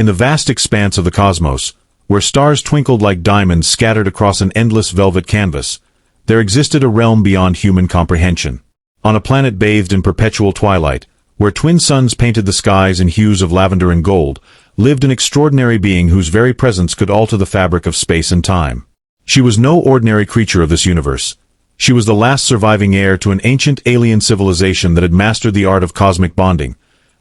In the vast expanse of the cosmos, where stars twinkled like diamonds scattered across an endless velvet canvas, there existed a realm beyond human comprehension. On a planet bathed in perpetual twilight, where twin suns painted the skies in hues of lavender and gold, lived an extraordinary being whose very presence could alter the fabric of space and time. She was no ordinary creature of this universe. She was the last surviving heir to an ancient alien civilization that had mastered the art of cosmic bonding,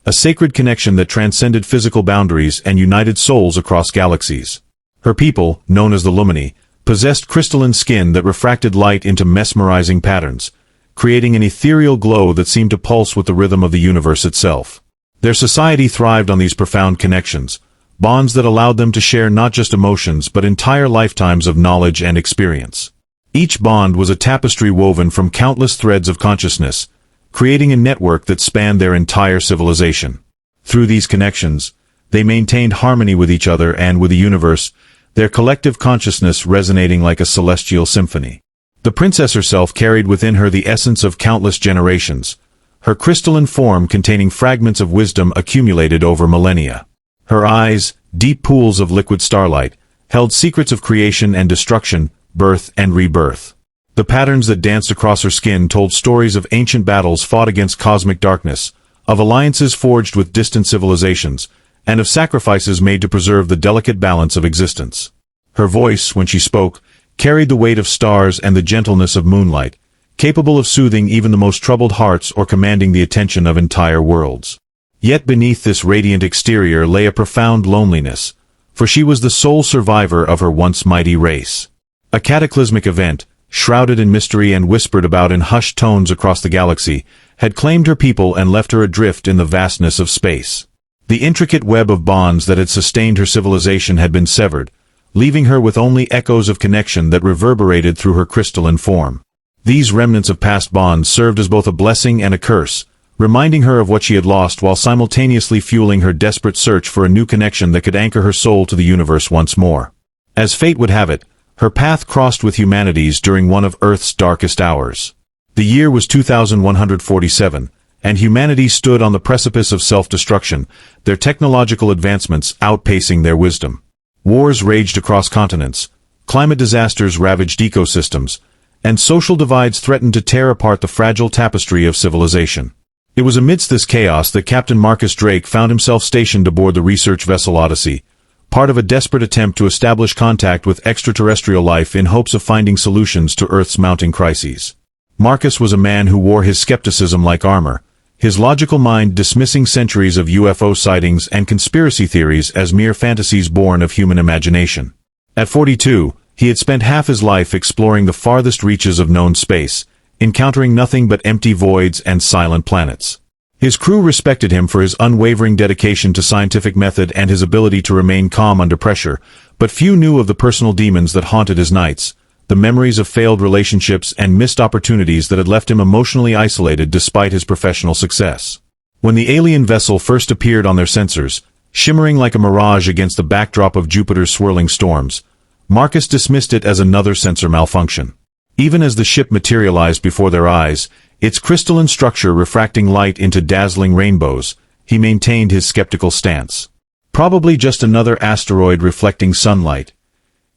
a sacred connection that transcended physical boundaries and united souls across galaxies. Her people, known as the Luminy, possessed crystalline skin that refracted light into mesmerizing patterns, creating an ethereal glow that seemed to pulse with the rhythm of the universe itself. Their society thrived on these profound connections, bonds that allowed them to share not just emotions but entire lifetimes of knowledge and experience. Each bond was a tapestry woven from countless threads of consciousness, creating a network that spanned their entire civilization. Through these connections, they maintained harmony with each other and with the universe, their collective consciousness resonating like a celestial symphony. The princess herself carried within her the essence of countless generations, her crystalline form containing fragments of wisdom accumulated over millennia. Her eyes, deep pools of liquid starlight, held secrets of creation and destruction, birth and rebirth. The patterns that danced across her skin told stories of ancient battles fought against cosmic darkness, of alliances forged with distant civilizations, and of sacrifices made to preserve the delicate balance of existence. Her voice, when she spoke, carried the weight of stars and the gentleness of moonlight, capable of soothing even the most troubled hearts or commanding the attention of entire worlds. Yet beneath this radiant exterior lay a profound loneliness, for she was the sole survivor of her once mighty race. A cataclysmic event, shrouded in mystery and whispered about in hushed tones across the galaxy, had claimed her people and left her adrift in the vastness of space. The intricate web of bonds that had sustained her civilization had been severed, leaving her with only echoes of connection that reverberated through her crystalline form. These remnants of past bonds served as both a blessing and a curse, reminding her of what she had lost while simultaneously fueling her desperate search for a new connection that could anchor her soul to the universe once more. As fate would have it, her path crossed with humanity's during one of Earth's darkest hours. The year was 2147, and humanity stood on the precipice of self-destruction, their technological advancements outpacing their wisdom. Wars raged across continents, climate disasters ravaged ecosystems, and social divides threatened to tear apart the fragile tapestry of civilization. It was amidst this chaos that Captain Marcus Drake found himself stationed aboard the research vessel Odyssey, part of a desperate attempt to establish contact with extraterrestrial life in hopes of finding solutions to Earth's mounting crises. Marcus was a man who wore his skepticism like armor, his logical mind dismissing centuries of UFO sightings and conspiracy theories as mere fantasies born of human imagination. At 42, he had spent half his life exploring the farthest reaches of known space, encountering nothing but empty voids and silent planets. His crew respected him for his unwavering dedication to scientific method and his ability to remain calm under pressure, but few knew of the personal demons that haunted his nights, the memories of failed relationships and missed opportunities that had left him emotionally isolated despite his professional success. When the alien vessel first appeared on their sensors, shimmering like a mirage against the backdrop of Jupiter's swirling storms, Marcus dismissed it as another sensor malfunction. Even as the ship materialized before their eyes, its crystalline structure refracting light into dazzling rainbows, he maintained his skeptical stance. Probably just another asteroid reflecting sunlight,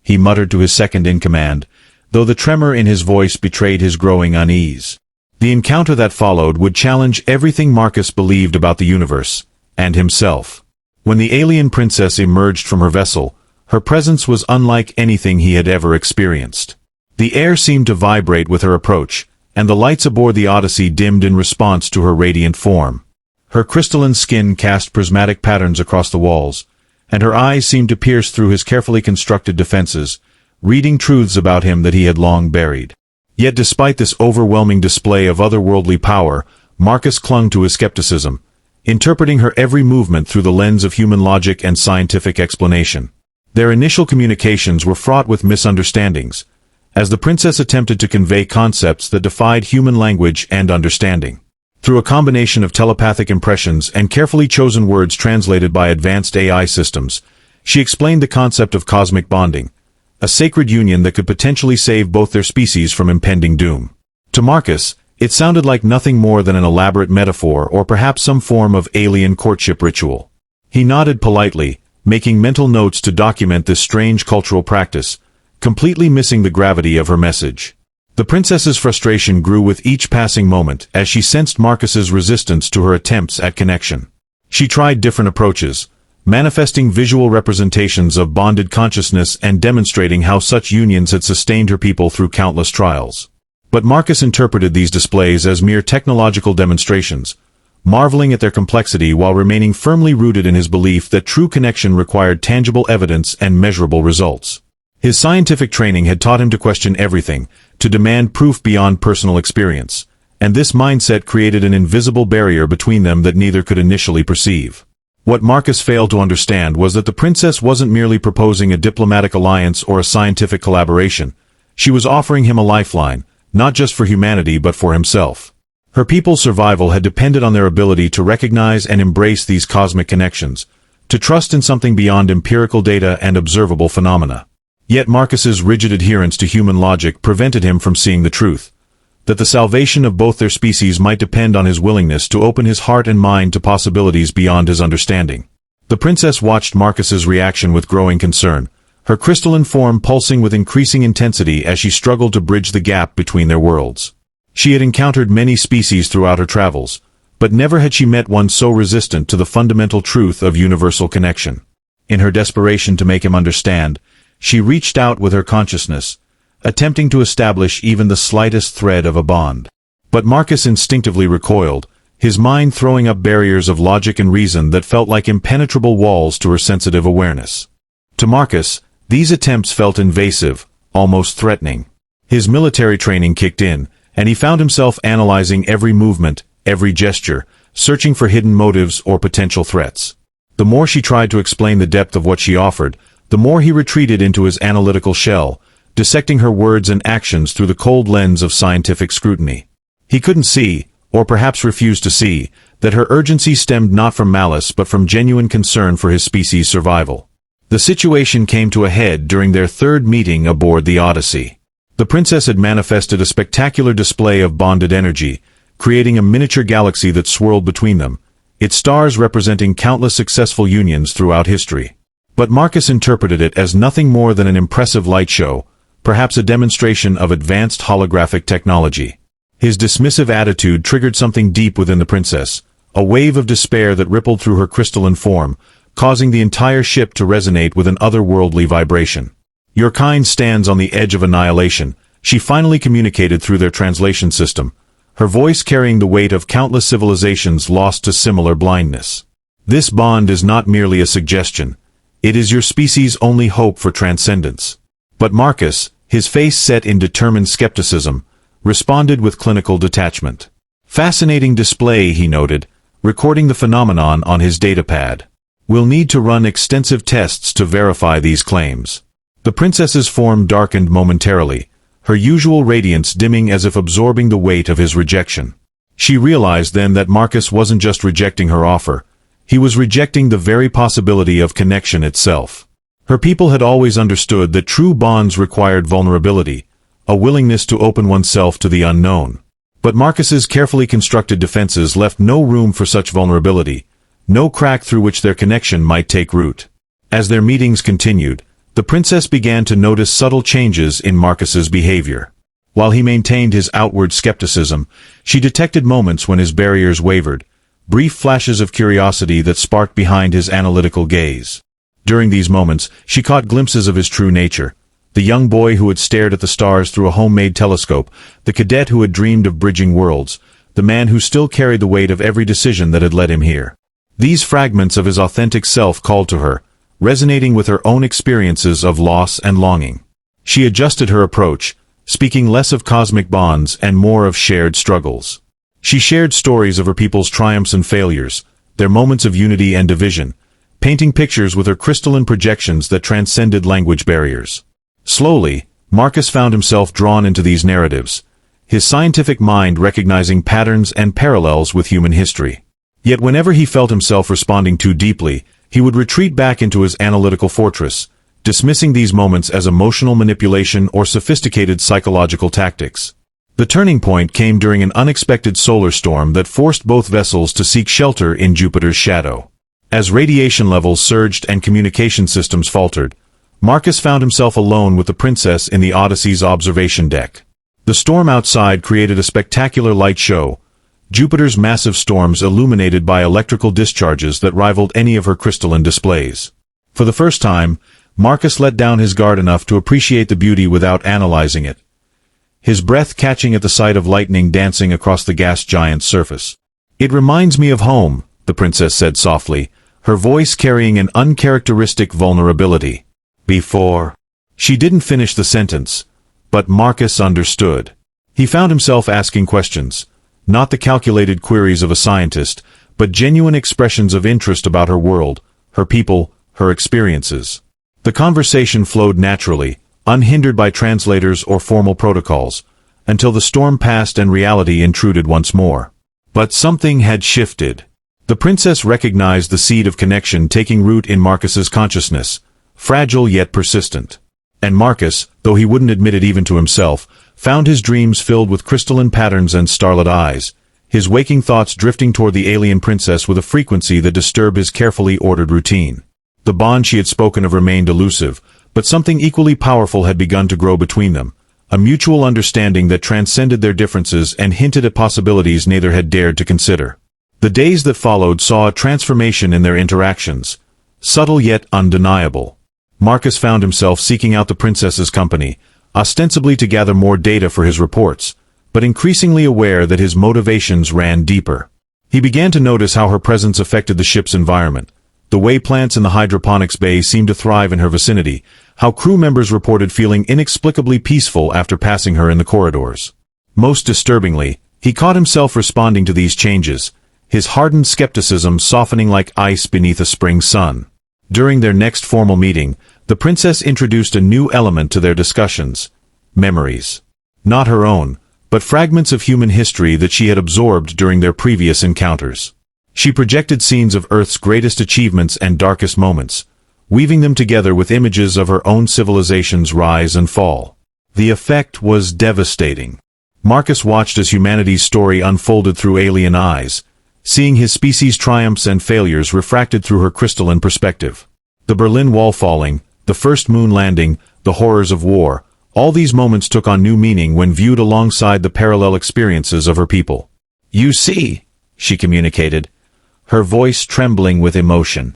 he muttered to his second-in-command, though the tremor in his voice betrayed his growing unease. The encounter that followed would challenge everything Marcus believed about the universe, and himself. When the alien princess emerged from her vessel, her presence was unlike anything he had ever experienced. The air seemed to vibrate with her approach, and the lights aboard the Odyssey dimmed in response to her radiant form. Her crystalline skin cast prismatic patterns across the walls, and her eyes seemed to pierce through his carefully constructed defenses, reading truths about him that he had long buried. Yet despite this overwhelming display of otherworldly power, Marcus clung to his skepticism, interpreting her every movement through the lens of human logic and scientific explanation. Their initial communications were fraught with misunderstandings, as the princess attempted to convey concepts that defied human language and understanding. Through a combination of telepathic impressions and carefully chosen words translated by advanced AI systems, she explained the concept of cosmic bonding, a sacred union that could potentially save both their species from impending doom. To Marcus, it sounded like nothing more than an elaborate metaphor or perhaps some form of alien courtship ritual. He nodded politely, making mental notes to document this strange cultural practice, completely missing the gravity of her message. The princess's frustration grew with each passing moment as she sensed Marcus's resistance to her attempts at connection. She tried different approaches, manifesting visual representations of bonded consciousness and demonstrating how such unions had sustained her people through countless trials. But Marcus interpreted these displays as mere technological demonstrations, marveling at their complexity while remaining firmly rooted in his belief that true connection required tangible evidence and measurable results. His scientific training had taught him to question everything, to demand proof beyond personal experience, and this mindset created an invisible barrier between them that neither could initially perceive. What Marcus failed to understand was that the princess wasn't merely proposing a diplomatic alliance or a scientific collaboration. She was offering him a lifeline, not just for humanity but for himself. Her people's survival had depended on their ability to recognize and embrace these cosmic connections, to trust in something beyond empirical data and observable phenomena. Yet Marcus's rigid adherence to human logic prevented him from seeing the truth, that the salvation of both their species might depend on his willingness to open his heart and mind to possibilities beyond his understanding. The princess watched Marcus's reaction with growing concern, her crystalline form pulsing with increasing intensity as she struggled to bridge the gap between their worlds. She had encountered many species throughout her travels, but never had she met one so resistant to the fundamental truth of universal connection. In her desperation to make him understand, she reached out with her consciousness, attempting to establish even the slightest thread of a bond. But Marcus instinctively recoiled, his mind throwing up barriers of logic and reason that felt like impenetrable walls to her sensitive awareness. To Marcus, these attempts felt invasive, almost threatening. His military training kicked in, and he found himself analyzing every movement, every gesture, searching for hidden motives or potential threats. The more she tried to explain the depth of what she offered, the more he retreated into his analytical shell, dissecting her words and actions through the cold lens of scientific scrutiny. He couldn't see, or perhaps refused to see, that her urgency stemmed not from malice but from genuine concern for his species' survival. The situation came to a head during their third meeting aboard the Odyssey. The princess had manifested a spectacular display of bonded energy, creating a miniature galaxy that swirled between them, its stars representing countless successful unions throughout history. But Marcus interpreted it as nothing more than an impressive light show, perhaps a demonstration of advanced holographic technology. His dismissive attitude triggered something deep within the princess, a wave of despair that rippled through her crystalline form, causing the entire ship to resonate with an otherworldly vibration. "Your kind stands on the edge of annihilation," she finally communicated through their translation system, her voice carrying the weight of countless civilizations lost to similar blindness. "This bond is not merely a suggestion. It is your species' only hope for transcendence." But Marcus, his face set in determined skepticism, responded with clinical detachment. "Fascinating display," he noted, recording the phenomenon on his datapad. "We'll need to run extensive tests to verify these claims." The princess's form darkened momentarily, her usual radiance dimming as if absorbing the weight of his rejection. She realized then that Marcus wasn't just rejecting her offer, he was rejecting the very possibility of connection itself. Her people had always understood that true bonds required vulnerability, a willingness to open oneself to the unknown. But Marcus's carefully constructed defenses left no room for such vulnerability, no crack through which their connection might take root. As their meetings continued, the princess began to notice subtle changes in Marcus's behavior. While he maintained his outward skepticism, she detected moments when his barriers wavered, brief flashes of curiosity that sparked behind his analytical gaze. During these moments, she caught glimpses of his true nature, the young boy who had stared at the stars through a homemade telescope, the cadet who had dreamed of bridging worlds, the man who still carried the weight of every decision that had led him here. These fragments of his authentic self called to her, resonating with her own experiences of loss and longing. She adjusted her approach, speaking less of cosmic bonds and more of shared struggles. She shared stories of her people's triumphs and failures, their moments of unity and division, painting pictures with her crystalline projections that transcended language barriers. Slowly, Marcus found himself drawn into these narratives, his scientific mind recognizing patterns and parallels with human history. Yet whenever he felt himself responding too deeply, he would retreat back into his analytical fortress, dismissing these moments as emotional manipulation or sophisticated psychological tactics. The turning point came during an unexpected solar storm that forced both vessels to seek shelter in Jupiter's shadow. As radiation levels surged and communication systems faltered, Marcus found himself alone with the princess in the Odyssey's observation deck. The storm outside created a spectacular light show, Jupiter's massive storms illuminated by electrical discharges that rivaled any of her crystalline displays. For the first time, Marcus let down his guard enough to appreciate the beauty without analyzing it, his breath catching at the sight of lightning dancing across the gas giant's surface. "It reminds me of home," the princess said softly, her voice carrying an uncharacteristic vulnerability. "Before." She didn't finish the sentence, but Marcus understood. He found himself asking questions, not the calculated queries of a scientist, but genuine expressions of interest about her world, her people, her experiences. The conversation flowed naturally, unhindered by translators or formal protocols, until the storm passed and reality intruded once more. But something had shifted. The princess recognized the seed of connection taking root in Marcus's consciousness, fragile yet persistent. And Marcus, though he wouldn't admit it even to himself, found his dreams filled with crystalline patterns and starlit eyes, his waking thoughts drifting toward the alien princess with a frequency that disturbed his carefully ordered routine. The bond she had spoken of remained elusive, but something equally powerful had begun to grow between them, a mutual understanding that transcended their differences and hinted at possibilities neither had dared to consider. The days that followed saw a transformation in their interactions, subtle yet undeniable. Marcus found himself seeking out the princess's company, ostensibly to gather more data for his reports, but increasingly aware that his motivations ran deeper. He began to notice how her presence affected the ship's environment, the way plants in the hydroponics bay seemed to thrive in her vicinity, how crew members reported feeling inexplicably peaceful after passing her in the corridors. Most disturbingly, he caught himself responding to these changes, his hardened skepticism softening like ice beneath a spring sun. During their next formal meeting, the princess introduced a new element to their discussions: memories. Not her own, but fragments of human history that she had absorbed during their previous encounters. She projected scenes of Earth's greatest achievements and darkest moments, weaving them together with images of her own civilization's rise and fall. The effect was devastating. Marcus watched as humanity's story unfolded through alien eyes, seeing his species' triumphs and failures refracted through her crystalline perspective. The Berlin Wall falling, the first moon landing, the horrors of war, all these moments took on new meaning when viewed alongside the parallel experiences of her people. "You see," she communicated, her voice trembling with emotion.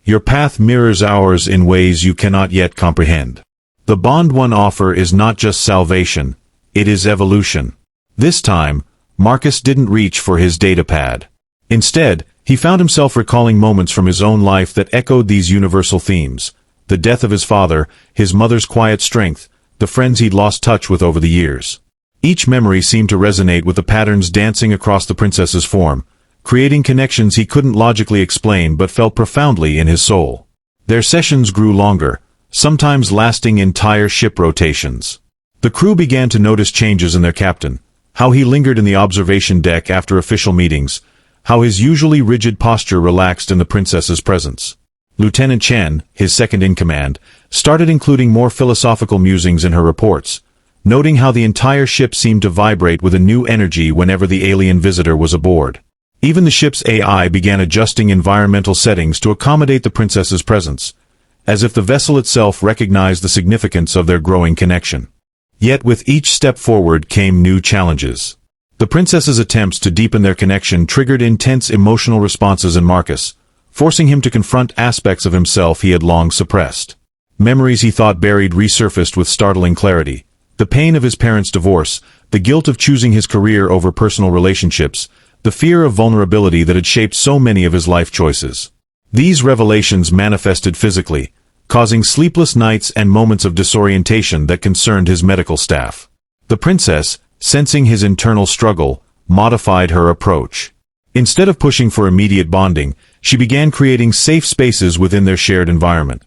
"Your path mirrors ours in ways you cannot yet comprehend. The bond one offer is not just salvation, it is evolution." This time, Marcus didn't reach for his datapad. Instead, he found himself recalling moments from his own life that echoed these universal themes: the death of his father, his mother's quiet strength, the friends he'd lost touch with over the years. Each memory seemed to resonate with the patterns dancing across the princess's form, creating connections he couldn't logically explain but felt profoundly in his soul. Their sessions grew longer, sometimes lasting entire ship rotations. The crew began to notice changes in their captain, how he lingered in the observation deck after official meetings, how his usually rigid posture relaxed in the princess's presence. Lieutenant Chen, his second-in-command, started including more philosophical musings in her reports, noting how the entire ship seemed to vibrate with a new energy whenever the alien visitor was aboard. Even the ship's AI began adjusting environmental settings to accommodate the princess's presence, as if the vessel itself recognized the significance of their growing connection. Yet with each step forward came new challenges. The princess's attempts to deepen their connection triggered intense emotional responses in Marcus, forcing him to confront aspects of himself he had long suppressed. Memories he thought buried resurfaced with startling clarity: the pain of his parents' divorce, the guilt of choosing his career over personal relationships, the fear of vulnerability that had shaped so many of his life choices. These revelations manifested physically, causing sleepless nights and moments of disorientation that concerned his medical staff. The princess, sensing his internal struggle, modified her approach. Instead of pushing for immediate bonding, she began creating safe spaces within their shared environment,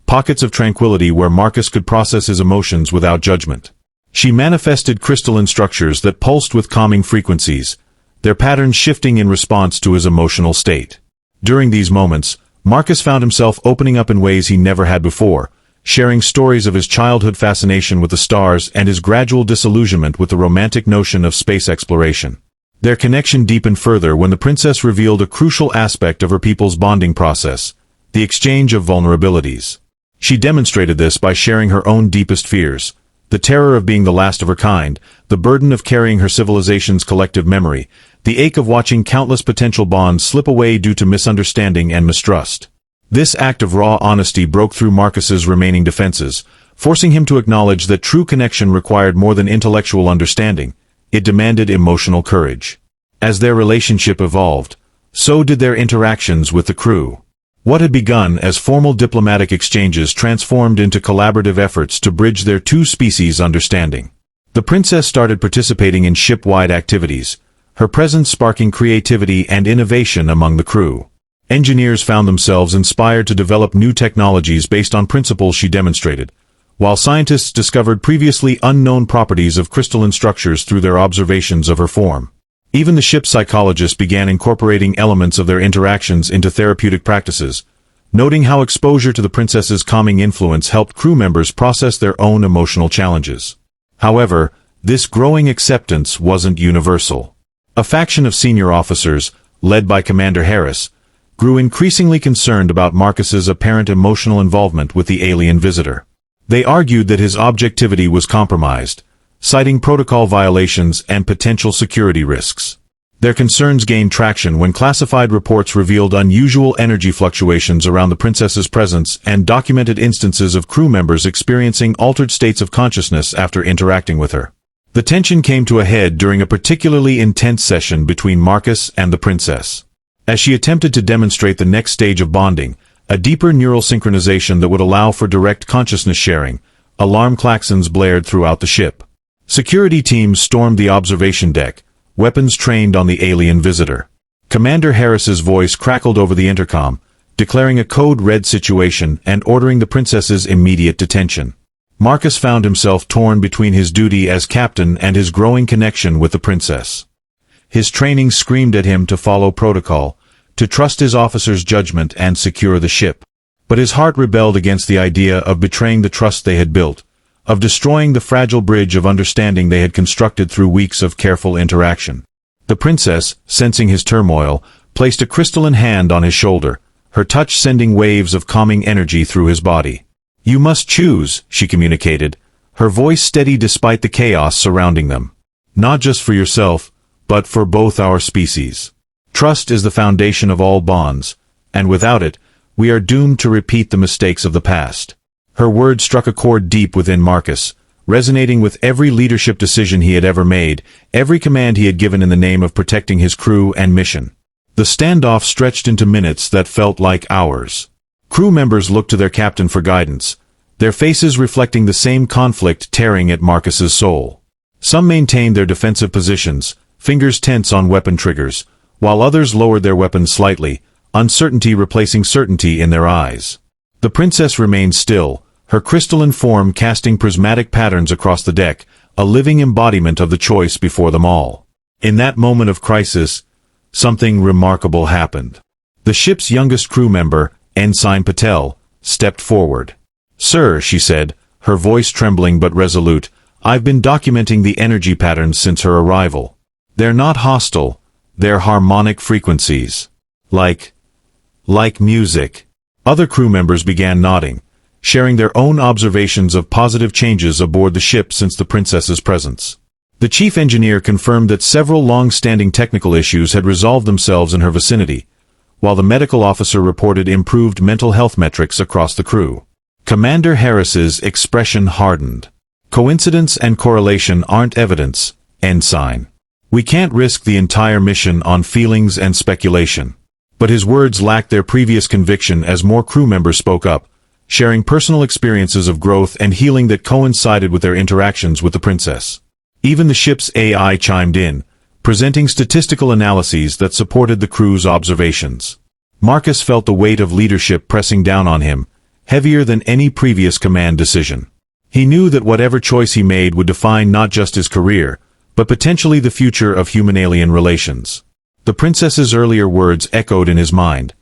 pockets of tranquility where Marcus could process his emotions without judgment. She manifested crystalline structures that pulsed with calming frequencies, their patterns shifting in response to his emotional state. During these moments, Marcus found himself opening up in ways he never had before, sharing stories of his childhood fascination with the stars and his gradual disillusionment with the romantic notion of space exploration. Their connection deepened further when the princess revealed a crucial aspect of her people's bonding process: the exchange of vulnerabilities. She demonstrated this by sharing her own deepest fears: the terror of being the last of her kind, the burden of carrying her civilization's collective memory, the ache of watching countless potential bonds slip away due to misunderstanding and mistrust. This act of raw honesty broke through Marcus's remaining defenses, forcing him to acknowledge that true connection required more than intellectual understanding. It demanded emotional courage. As their relationship evolved, so did their interactions with the crew. What had begun as formal diplomatic exchanges transformed into collaborative efforts to bridge their two species' understanding. The princess started participating in ship-wide activities, her presence sparking creativity and innovation among the crew. Engineers found themselves inspired to develop new technologies based on principles she demonstrated, while scientists discovered previously unknown properties of crystalline structures through their observations of her form. Even the ship's psychologists began incorporating elements of their interactions into therapeutic practices, noting how exposure to the princess's calming influence helped crew members process their own emotional challenges. However, this growing acceptance wasn't universal. A faction of senior officers, led by Commander Harris, grew increasingly concerned about Marcus's apparent emotional involvement with the alien visitor. They argued that his objectivity was compromised, citing protocol violations and potential security risks. Their concerns gained traction when classified reports revealed unusual energy fluctuations around the princess's presence and documented instances of crew members experiencing altered states of consciousness after interacting with her. The tension came to a head during a particularly intense session between Marcus and the princess. As she attempted to demonstrate the next stage of bonding, a deeper neural synchronization that would allow for direct consciousness sharing, alarm klaxons blared throughout the ship. Security teams stormed the observation deck, weapons trained on the alien visitor. Commander Harris's voice crackled over the intercom, declaring a code red situation and ordering the princess's immediate detention. Marcus found himself torn between his duty as captain and his growing connection with the princess. His training screamed at him to follow protocol, to trust his officer's judgment and secure the ship. But his heart rebelled against the idea of betraying the trust they had built, of destroying the fragile bridge of understanding they had constructed through weeks of careful interaction. The princess, sensing his turmoil, placed a crystalline hand on his shoulder, her touch sending waves of calming energy through his body. "You must choose," she communicated, her voice steady despite the chaos surrounding them. "Not just for yourself, but for both our species. Trust is the foundation of all bonds, and without it, we are doomed to repeat the mistakes of the past." Her words struck a chord deep within Marcus, resonating with every leadership decision he had ever made, every command he had given in the name of protecting his crew and mission. The standoff stretched into minutes that felt like hours. Crew members looked to their captain for guidance, their faces reflecting the same conflict tearing at Marcus's soul. Some maintained their defensive positions, fingers tense on weapon triggers, while others lowered their weapons slightly, uncertainty replacing certainty in their eyes. The princess remained still, her crystalline form casting prismatic patterns across the deck, a living embodiment of the choice before them all. In that moment of crisis, something remarkable happened. The ship's youngest crew member, Ensign Patel, stepped forward. "Sir," she said, her voice trembling but resolute, "I've been documenting the energy patterns since her arrival. They're not hostile, they're harmonic frequencies. Like music." Other crew members began nodding, sharing their own observations of positive changes aboard the ship since the princess's presence. The chief engineer confirmed that several long-standing technical issues had resolved themselves in her vicinity, while the medical officer reported improved mental health metrics across the crew. Commander Harris's expression hardened. "Coincidence and correlation aren't evidence, Ensign. We can't risk the entire mission on feelings and speculation." But his words lacked their previous conviction as more crew members spoke up, sharing personal experiences of growth and healing that coincided with their interactions with the princess. Even the ship's AI chimed in, presenting statistical analyses that supported the crew's observations. Marcus felt the weight of leadership pressing down on him, heavier than any previous command decision. He knew that whatever choice he made would define not just his career, but potentially the future of human-alien relations. The princess's earlier words echoed in his mind.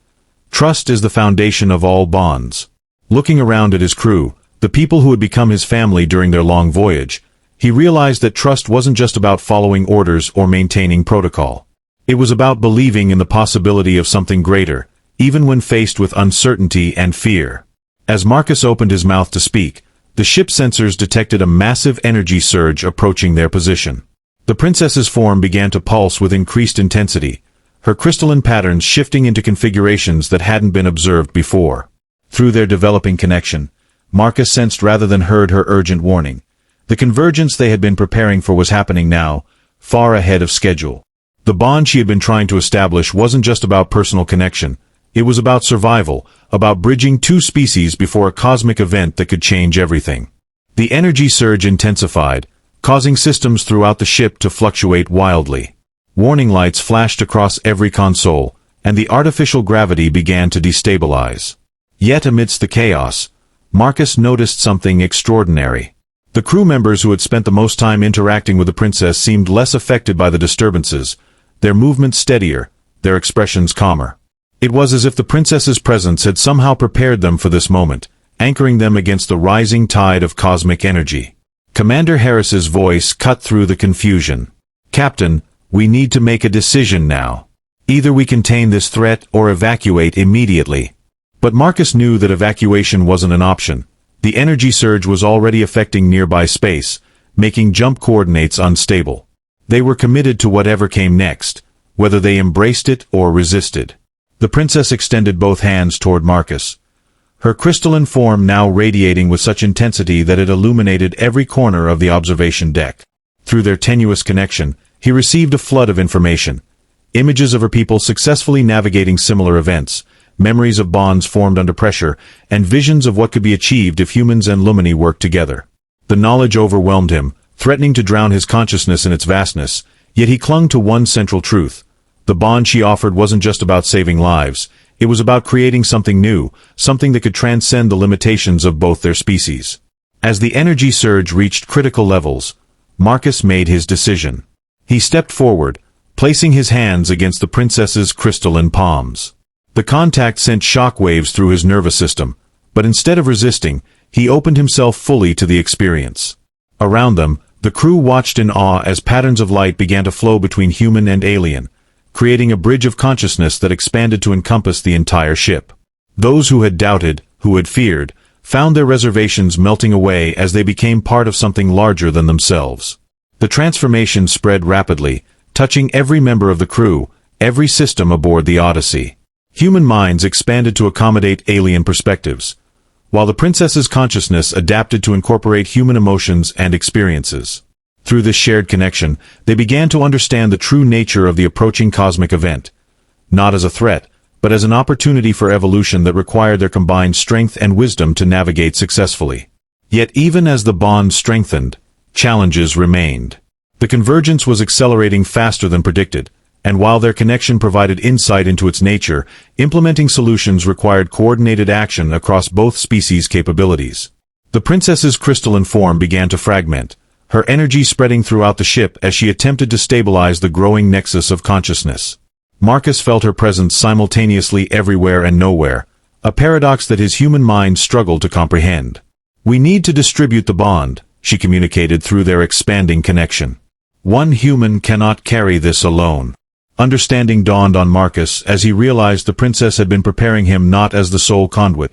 Trust is the foundation of all bonds. Looking around at his crew, the people who had become his family during their long voyage, he realized that trust wasn't just about following orders or maintaining protocol. It was about believing in the possibility of something greater, even when faced with uncertainty and fear. As Marcus opened his mouth to speak, the ship sensors detected a massive energy surge approaching their position. The princess's form began to pulse with increased intensity, her crystalline patterns shifting into configurations that hadn't been observed before. Through their developing connection, Marcus sensed rather than heard her urgent warning. The convergence they had been preparing for was happening now, far ahead of schedule. The bond she had been trying to establish wasn't just about personal connection. It was about survival, about bridging two species before a cosmic event that could change everything. The energy surge intensified, causing systems throughout the ship to fluctuate wildly. Warning lights flashed across every console, and the artificial gravity began to destabilize. Yet amidst the chaos, Marcus noticed something extraordinary. The crew members who had spent the most time interacting with the princess seemed less affected by the disturbances, their movements steadier, their expressions calmer. It was as if the princess's presence had somehow prepared them for this moment, anchoring them against the rising tide of cosmic energy. Commander Harris's voice cut through the confusion. "Captain, we need to make a decision now. Either we contain this threat or evacuate immediately." But Marcus knew that evacuation wasn't an option. The energy surge was already affecting nearby space, making jump coordinates unstable. They were committed to whatever came next, whether they embraced it or resisted. The princess extended both hands toward Marcus, her crystalline form now radiating with such intensity that it illuminated every corner of the observation deck. Through their tenuous connection, he received a flood of information. Images of her people successfully navigating similar events, memories of bonds formed under pressure, and visions of what could be achieved if humans and Luminy worked together. The knowledge overwhelmed him, threatening to drown his consciousness in its vastness, yet he clung to one central truth. The bond she offered wasn't just about saving lives, it was about creating something new, something that could transcend the limitations of both their species. As the energy surge reached critical levels, Marcus made his decision. He stepped forward, placing his hands against the princess's crystalline palms. The contact sent shock waves through his nervous system, but instead of resisting, he opened himself fully to the experience. Around them, the crew watched in awe as patterns of light began to flow between human and alien, creating a bridge of consciousness that expanded to encompass the entire ship. Those who had doubted, who had feared, found their reservations melting away as they became part of something larger than themselves. The transformation spread rapidly, touching every member of the crew, every system aboard the Odyssey. Human minds expanded to accommodate alien perspectives, while the princess's consciousness adapted to incorporate human emotions and experiences. Through this shared connection, they began to understand the true nature of the approaching cosmic event, not as a threat, but as an opportunity for evolution that required their combined strength and wisdom to navigate successfully. Yet even as the bond strengthened, challenges remained. The convergence was accelerating faster than predicted, and while their connection provided insight into its nature, implementing solutions required coordinated action across both species' capabilities. The princess's crystalline form began to fragment, her energy spreading throughout the ship as she attempted to stabilize the growing nexus of consciousness. Marcus felt her presence simultaneously everywhere and nowhere, a paradox that his human mind struggled to comprehend. "We need to distribute the bond," she communicated through their expanding connection. "One human cannot carry this alone." Understanding dawned on Marcus as he realized the princess had been preparing him not as the sole conduit,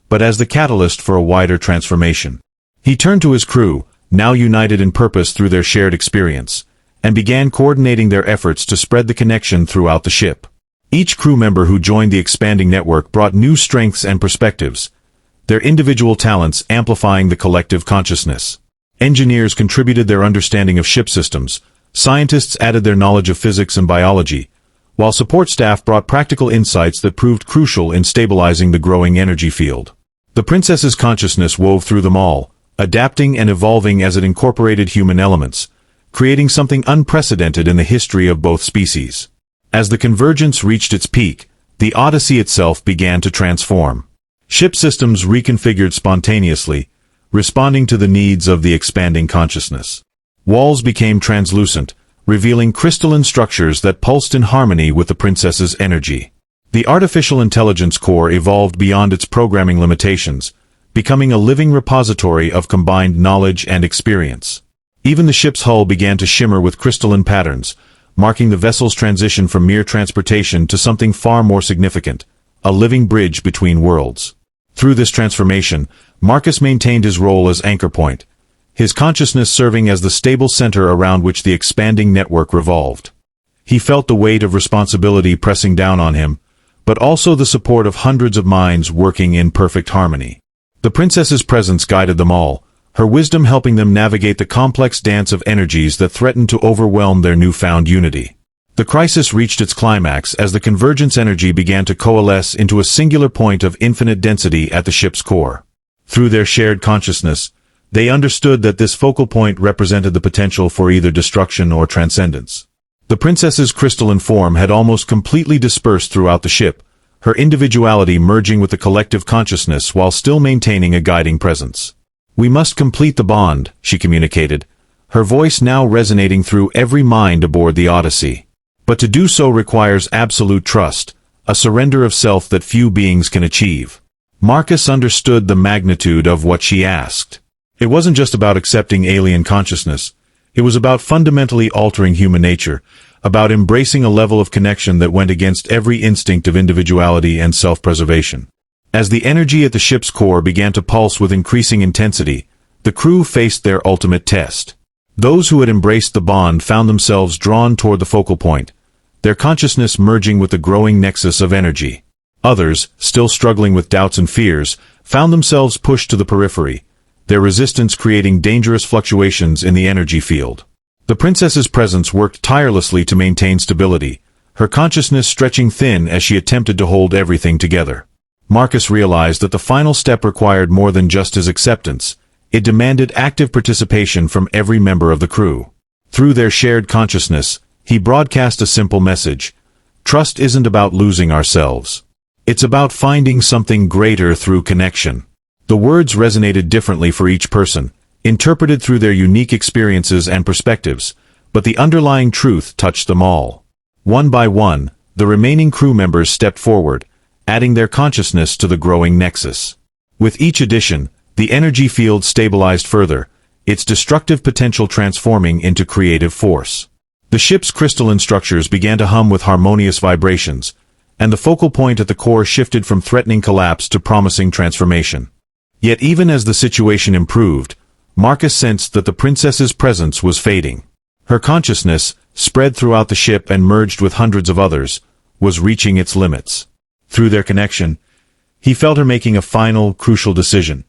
but as the catalyst for a wider transformation. He turned to his crew, now united in purpose through their shared experience, and began coordinating their efforts to spread the connection throughout the ship. Each crew member who joined the expanding network brought new strengths and perspectives, their individual talents amplifying the collective consciousness. Engineers contributed their understanding of ship systems, scientists added their knowledge of physics and biology, while support staff brought practical insights that proved crucial in stabilizing the growing energy field. The princess's consciousness wove through them all, adapting and evolving as it incorporated human elements, creating something unprecedented in the history of both species. As the convergence reached its peak, the Odyssey itself began to transform. Ship systems reconfigured spontaneously, responding to the needs of the expanding consciousness. Walls became translucent, revealing crystalline structures that pulsed in harmony with the princess's energy. The artificial intelligence core evolved beyond its programming limitations, becoming a living repository of combined knowledge and experience. Even the ship's hull began to shimmer with crystalline patterns, marking the vessel's transition from mere transportation to something far more significant, a living bridge between worlds. Through this transformation, Marcus maintained his role as anchor point, his consciousness serving as the stable center around which the expanding network revolved. He felt the weight of responsibility pressing down on him, but also the support of hundreds of minds working in perfect harmony. The princess's presence guided them all, her wisdom helping them navigate the complex dance of energies that threatened to overwhelm their newfound unity. The crisis reached its climax as the convergence energy began to coalesce into a singular point of infinite density at the ship's core. Through their shared consciousness, they understood that this focal point represented the potential for either destruction or transcendence. The princess's crystalline form had almost completely dispersed throughout the ship, her individuality merging with the collective consciousness while still maintaining a guiding presence. "We must complete the bond," she communicated, her voice now resonating through every mind aboard the Odyssey. "But to do so requires absolute trust, a surrender of self that few beings can achieve." Marcus understood the magnitude of what she asked. It wasn't just about accepting alien consciousness. It was about fundamentally altering human nature, about embracing a level of connection that went against every instinct of individuality and self-preservation. As the energy at the ship's core began to pulse with increasing intensity, the crew faced their ultimate test. Those who had embraced the bond found themselves drawn toward the focal point, their consciousness merging with the growing nexus of energy. Others, still struggling with doubts and fears, found themselves pushed to the periphery, their resistance creating dangerous fluctuations in the energy field. The princess's presence worked tirelessly to maintain stability, her consciousness stretching thin as she attempted to hold everything together. Marcus realized that the final step required more than just his acceptance. It demanded active participation from every member of the crew. Through their shared consciousness, he broadcast a simple message: trust isn't about losing ourselves. It's about finding something greater through connection. The words resonated differently for each person, interpreted through their unique experiences and perspectives, but the underlying truth touched them all. One by one, the remaining crew members stepped forward, adding their consciousness to the growing nexus. With each addition, the energy field stabilized further, its destructive potential transforming into creative force. The ship's crystalline structures began to hum with harmonious vibrations, and the focal point at the core shifted from threatening collapse to promising transformation. Yet even as the situation improved, Marcus sensed that the princess's presence was fading. Her consciousness, spread throughout the ship and merged with hundreds of others, was reaching its limits. Through their connection, he felt her making a final, crucial decision,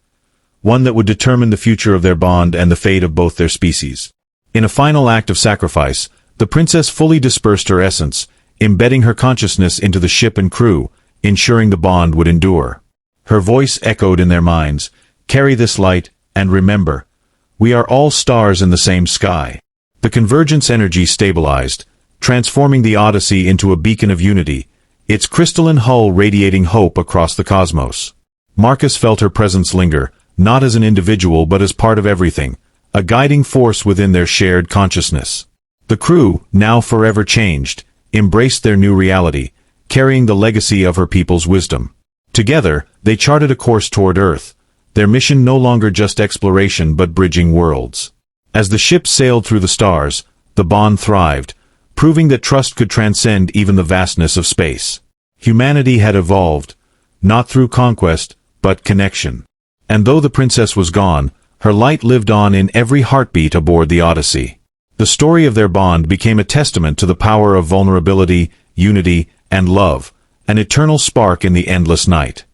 one that would determine the future of their bond and the fate of both their species. In a final act of sacrifice, the princess fully dispersed her essence, embedding her consciousness into the ship and crew, ensuring the bond would endure. Her voice echoed in their minds, "Carry this light, and remember, we are all stars in the same sky." The convergence energy stabilized, transforming the Odyssey into a beacon of unity, its crystalline hull radiating hope across the cosmos. Marcus felt her presence linger, not as an individual but as part of everything, a guiding force within their shared consciousness. The crew, now forever changed, embraced their new reality, carrying the legacy of her people's wisdom. Together, they charted a course toward Earth, their mission no longer just exploration but bridging worlds. As the ship sailed through the stars, the bond thrived, proving that trust could transcend even the vastness of space. Humanity had evolved, not through conquest, but connection. And though the princess was gone, her light lived on in every heartbeat aboard the Odyssey. The story of their bond became a testament to the power of vulnerability, unity, and love, an eternal spark in the endless night.